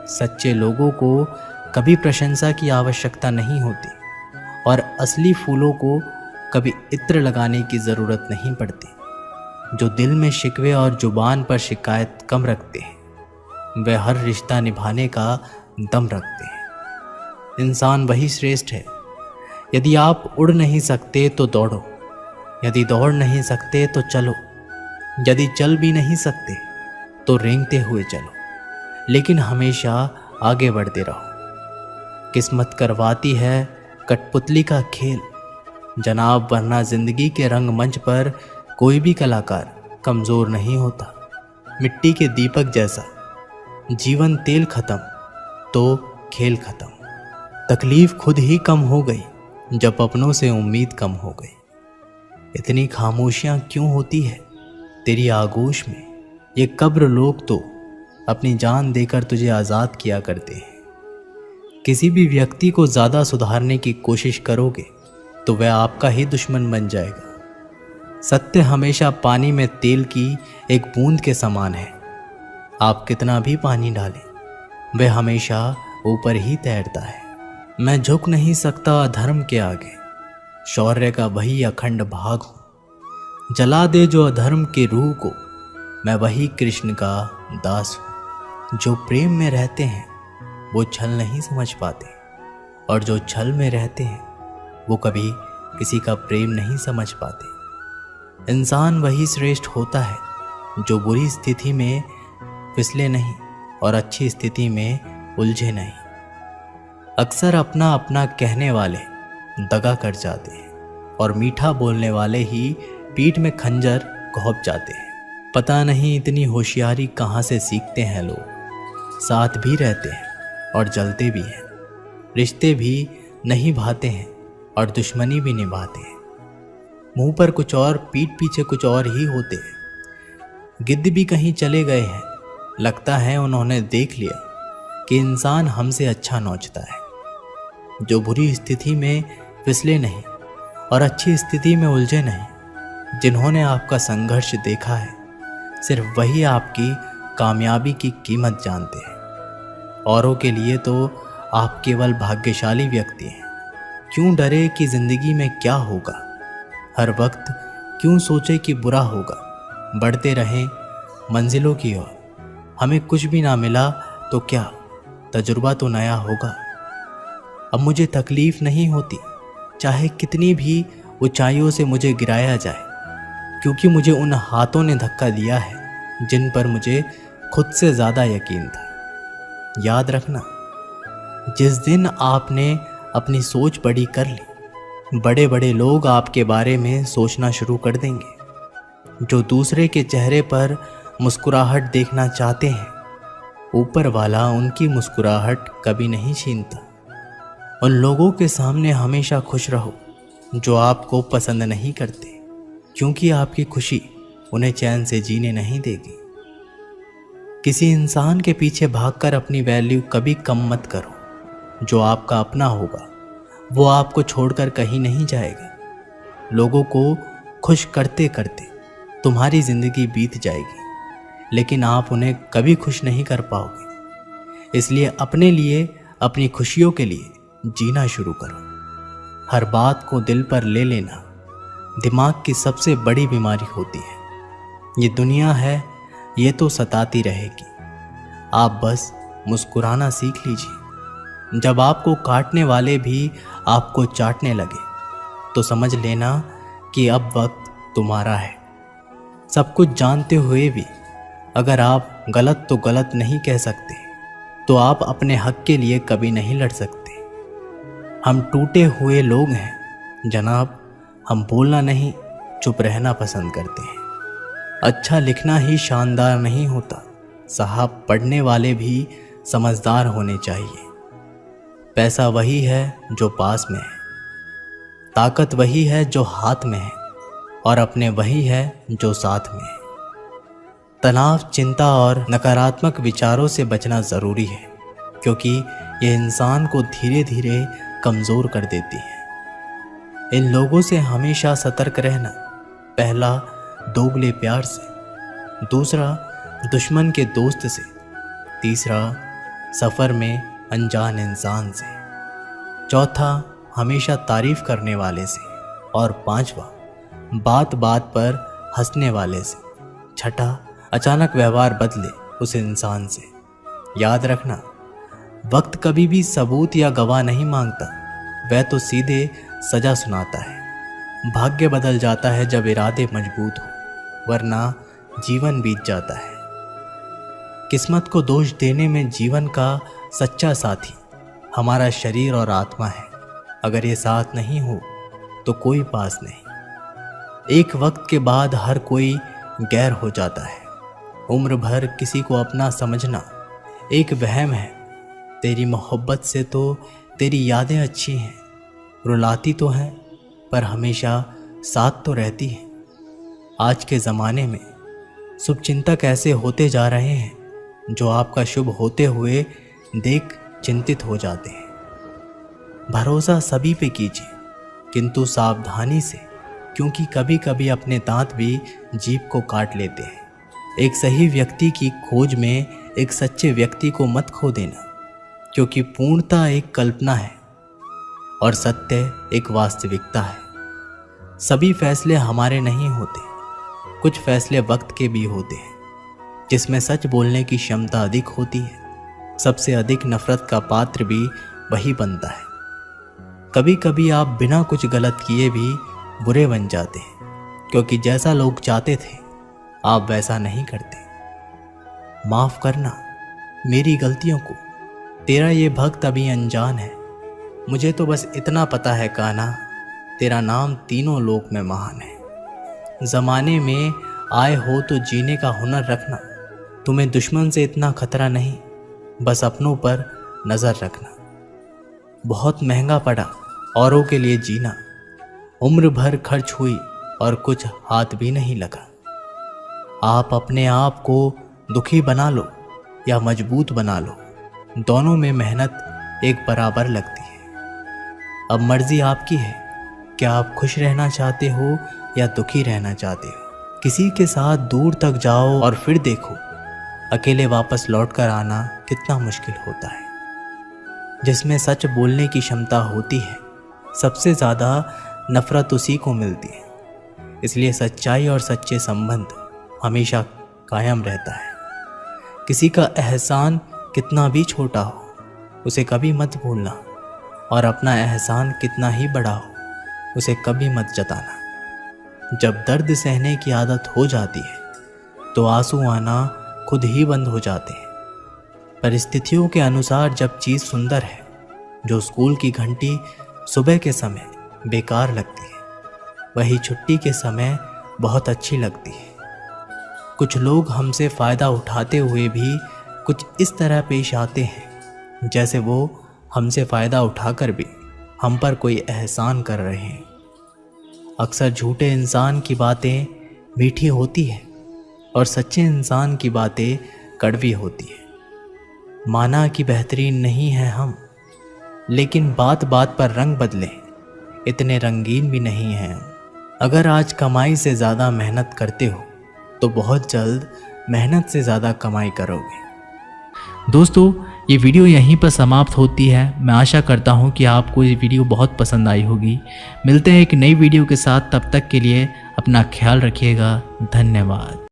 सच्चे लोगों को कभी प्रशंसा की आवश्यकता नहीं होती और असली फूलों को कभी इत्र लगाने की ज़रूरत नहीं पड़ती। जो दिल में शिकवे और जुबान पर शिकायत कम रखते हैं वे हर रिश्ता निभाने का दम रखते हैं। इंसान वही श्रेष्ठ है। यदि आप उड़ नहीं सकते तो दौड़ो, यदि दौड़ नहीं सकते तो चलो, यदि चल भी नहीं सकते तो रेंगते हुए चलो, लेकिन हमेशा आगे बढ़ते रहो। किस्मत करवाती है कठपुतली का खेल जनाब, वरना जिंदगी के रंगमंच पर कोई भी कलाकार कमज़ोर नहीं होता। मिट्टी के दीपक जैसा जीवन तेल खत्म तो खेल खत्म। तकलीफ खुद ही कम हो गई जब अपनों से उम्मीद कम हो गई। इतनी खामोशियाँ क्यों होती है तेरी आगोश में? ये कब्र लोग तो अपनी जान देकर तुझे आज़ाद किया करते हैं। किसी भी व्यक्ति को ज़्यादा सुधारने की कोशिश करोगे तो वह आपका ही दुश्मन बन जाएगा। सत्य हमेशा पानी में तेल की एक बूंद के समान है। आप कितना भी पानी डालें वह हमेशा ऊपर ही तैरता है। मैं झुक नहीं सकता अधर्म के आगे, शौर्य का वही अखंड भाग हूँ। जला दे जो अधर्म के रूह को, मैं वही कृष्ण का दास हूँ। जो प्रेम में रहते हैं वो छल नहीं समझ पाते, और जो छल में रहते हैं वो कभी किसी का प्रेम नहीं समझ पाते। इंसान वही श्रेष्ठ होता है जो बुरी स्थिति में फिसले नहीं और अच्छी स्थिति में उलझे नहीं। अक्सर अपना अपना कहने वाले दगा कर जाते हैं और मीठा बोलने वाले ही पीठ में खंजर घोंप जाते हैं। पता नहीं इतनी होशियारी कहाँ से सीखते हैं लोग। साथ भी रहते हैं और जलते भी हैं, रिश्ते भी नहीं भाते हैं और दुश्मनी भी निभाते हैं। मुंह पर कुछ और पीठ पीछे कुछ और ही होते हैं। गिद्ध भी कहीं चले गए हैं, लगता है उन्होंने देख लिया कि इंसान हमसे अच्छा नोचता है। जो बुरी स्थिति में फिसले नहीं और अच्छी स्थिति में उलझे नहीं, जिन्होंने आपका संघर्ष देखा है, सिर्फ वही आपकी कामयाबी की कीमत जानते हैं। औरों के लिए तो आप केवल भाग्यशाली व्यक्ति हैं। क्यों डरे कि ज़िंदगी में क्या होगा? हर वक्त क्यों सोचे कि बुरा होगा? बढ़ते रहें मंजिलों की ओर। हमें कुछ भी ना मिला तो क्या, तजुर्बा तो नया होगा। अब मुझे तकलीफ़ नहीं होती चाहे कितनी भी ऊंचाइयों से मुझे गिराया जाए, क्योंकि मुझे उन हाथों ने धक्का दिया है जिन पर मुझे खुद से ज़्यादा यकीन था। याद रखना, जिस दिन आपने अपनी सोच बड़ी कर ली, बड़े बड़े लोग आपके बारे में सोचना शुरू कर देंगे। जो दूसरे के चेहरे पर मुस्कुराहट देखना चाहते हैं, ऊपर वाला उनकी मुस्कुराहट कभी नहीं छीनता। उन लोगों के सामने हमेशा खुश रहो जो आपको पसंद नहीं करते, क्योंकि आपकी खुशी उन्हें चैन से जीने नहीं देगी। किसी इंसान के पीछे भागकर अपनी वैल्यू कभी कम मत करो। जो आपका अपना होगा वो आपको छोड़कर कहीं नहीं जाएगा। लोगों को खुश करते करते तुम्हारी ज़िंदगी बीत जाएगी, लेकिन आप उन्हें कभी खुश नहीं कर पाओगे। इसलिए अपने लिए, अपनी खुशियों के लिए जीना शुरू करो। हर बात को दिल पर ले लेना दिमाग की सबसे बड़ी बीमारी होती है। ये दुनिया है, ये तो सताती रहेगी। आप बस मुस्कुराना सीख लीजिए। जब आपको काटने वाले भी आपको चाटने लगे तो समझ लेना कि अब वक्त तुम्हारा है। सब कुछ जानते हुए भी अगर आप गलत तो गलत नहीं कह सकते, तो आप अपने हक के लिए कभी नहीं लड़ सकते। हम टूटे हुए लोग हैं जनाब। हम बोलना नहीं, चुप रहना पसंद करते हैं। अच्छा लिखना ही शानदार नहीं होता साहब, पढ़ने वाले भी समझदार होने चाहिए। पैसा वही है जो पास में है, ताकत वही है जो हाथ में है, और अपने वही है जो साथ में है। तनाव, चिंता और नकारात्मक विचारों से बचना ज़रूरी है, क्योंकि ये इंसान को धीरे धीरे कमज़ोर कर देती है। इन लोगों से हमेशा सतर्क रहना। पहला, दोगले प्यार से। दूसरा, दुश्मन के दोस्त से। तीसरा, सफ़र में अनजान इंसान से। चौथा, हमेशा तारीफ करने वाले से। और पांचवा, बात बात पर हंसने वाले से। छठा, अचानक व्यवहार बदले उस इंसान से। याद रखना, वक्त कभी भी सबूत या गवाह नहीं मांगता, वह तो सीधे सजा सुनाता है। भाग्य बदल जाता है जब इरादे मजबूत हो, वरना जीवन बीत जाता है। किस्मत को दोष देने में जीवन का सच्चा साथी हमारा शरीर और आत्मा है। अगर ये साथ नहीं हो तो कोई पास नहीं। एक वक्त के बाद हर कोई गैर हो जाता है। उम्र भर किसी को अपना समझना एक वहम है। तेरी मोहब्बत से तो तेरी यादें अच्छी हैं, रुलाती तो हैं पर हमेशा साथ तो रहती हैं। आज के ज़माने में शुभचिंतक ऐसे होते जा रहे हैं जो आपका शुभ होते हुए देख चिंतित हो जाते हैं। भरोसा सभी पे कीजिए, किंतु सावधानी से, क्योंकि कभी कभी अपने दांत भी जीभ को काट लेते हैं। एक सही व्यक्ति की खोज में एक सच्चे व्यक्ति को मत खो देना, क्योंकि पूर्णता एक कल्पना है और सत्य एक वास्तविकता है। सभी फैसले हमारे नहीं होते, कुछ फैसले वक्त के भी होते हैं, जिसमें सच बोलने की क्षमता अधिक होती है। सबसे अधिक नफरत का पात्र भी वही बनता है। कभी कभी आप बिना कुछ गलत किए भी बुरे बन जाते हैं, क्योंकि जैसा लोग चाहते थे आप वैसा नहीं करते। माफ़ करना मेरी गलतियों को, तेरा ये भक्त अभी अनजान है। मुझे तो बस इतना पता है कान्हा, तेरा नाम तीनों लोक में महान है। ज़माने में आए हो तो जीने का हुनर रखना। तुम्हें दुश्मन से इतना खतरा नहीं, बस अपनों पर नज़र रखना। बहुत महंगा पड़ा औरों के लिए जीना, उम्र भर खर्च हुई और कुछ हाथ भी नहीं लगा। आप अपने आप को दुखी बना लो या मजबूत बना लो, दोनों में मेहनत एक बराबर लगती है। अब मर्जी आपकी है, क्या आप खुश रहना चाहते हो या दुखी रहना चाहते हो। किसी के साथ दूर तक जाओ और फिर देखो अकेले वापस लौटकर आना कितना मुश्किल होता है। जिसमें सच बोलने की क्षमता होती है, सबसे ज़्यादा नफरत उसी को मिलती है। इसलिए सच्चाई और सच्चे संबंध हमेशा कायम रहता है। किसी का एहसान कितना भी छोटा हो, उसे कभी मत भूलना, और अपना एहसान कितना ही बड़ा हो, उसे कभी मत जताना। जब दर्द सहने की आदत हो जाती है तो आंसू आना खुद ही बंद हो जाते हैं। परिस्थितियों के अनुसार जब चीज़ सुंदर है, जो स्कूल की घंटी सुबह के समय बेकार लगती है, वही छुट्टी के समय बहुत अच्छी लगती है। कुछ लोग हमसे फ़ायदा उठाते हुए भी कुछ इस तरह पेश आते हैं जैसे वो हमसे फ़ायदा उठाकर भी हम पर कोई एहसान कर रहे हैं। अक्सर झूठे इंसान की बातें मीठी होती है और सच्चे इंसान की बातें कड़वी होती है। माना कि बेहतरीन नहीं है हम, लेकिन बात बात पर रंग बदले इतने रंगीन भी नहीं हैं हम। अगर आज कमाई से ज़्यादा मेहनत करते हो तो बहुत जल्द मेहनत से ज़्यादा कमाई करोगे। दोस्तों, ये वीडियो यहीं पर समाप्त होती है। मैं आशा करता हूँ कि आपको ये वीडियो बहुत पसंद आई होगी। मिलते हैं एक नई वीडियो के साथ, तब तक के लिए अपना ख्याल रखिएगा। धन्यवाद।